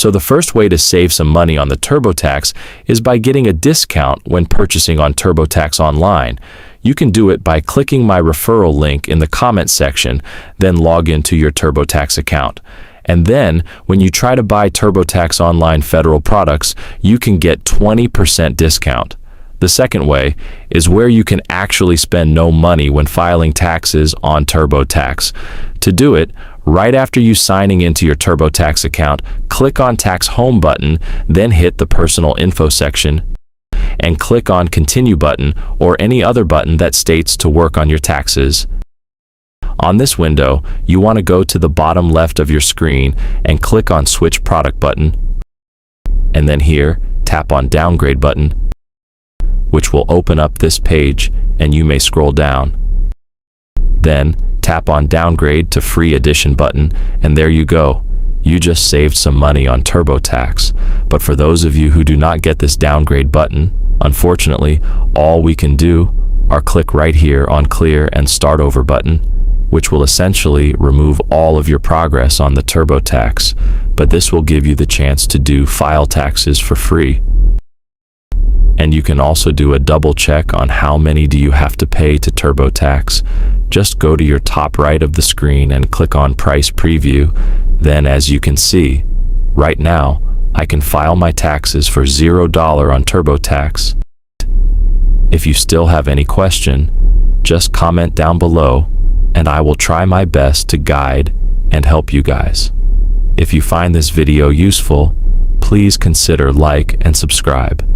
So the first way to save some money on the TurboTax is by getting a discount when purchasing on TurboTax online. You can do it by clicking my referral link in the comment section, then log into your TurboTax account. And then, when you try to buy TurboTax online federal products, you can get 20% discount. The second way is where you can actually spend no money when filing taxes on TurboTax. To do it, right after you signing into your TurboTax account, click on Tax Home button, then hit the Personal Info section, and click on Continue button or any other button that states to work on your taxes. On this window, you want to go to the bottom left of your screen and click on Switch Product button, and then here, tap on Downgrade button, which will open up this page, and you may scroll down. Then, tap on Downgrade to Free Edition button, and there you go. You just saved some money on TurboTax. But for those of you who do not get this downgrade button, unfortunately, all we can do are click right here on Clear and Start Over button, which will essentially remove all of your progress on the TurboTax, but this will give you the chance to do file taxes for free. And you can also do a double check on how many do you have to pay to TurboTax. Just go to your top right of the screen and click on Price Preview. Then, as you can see, right now, I can file my taxes for $0 on TurboTax. If you still have any question, just comment down below, and I will try my best to guide and help you guys. If you find this video useful, please consider like and subscribe.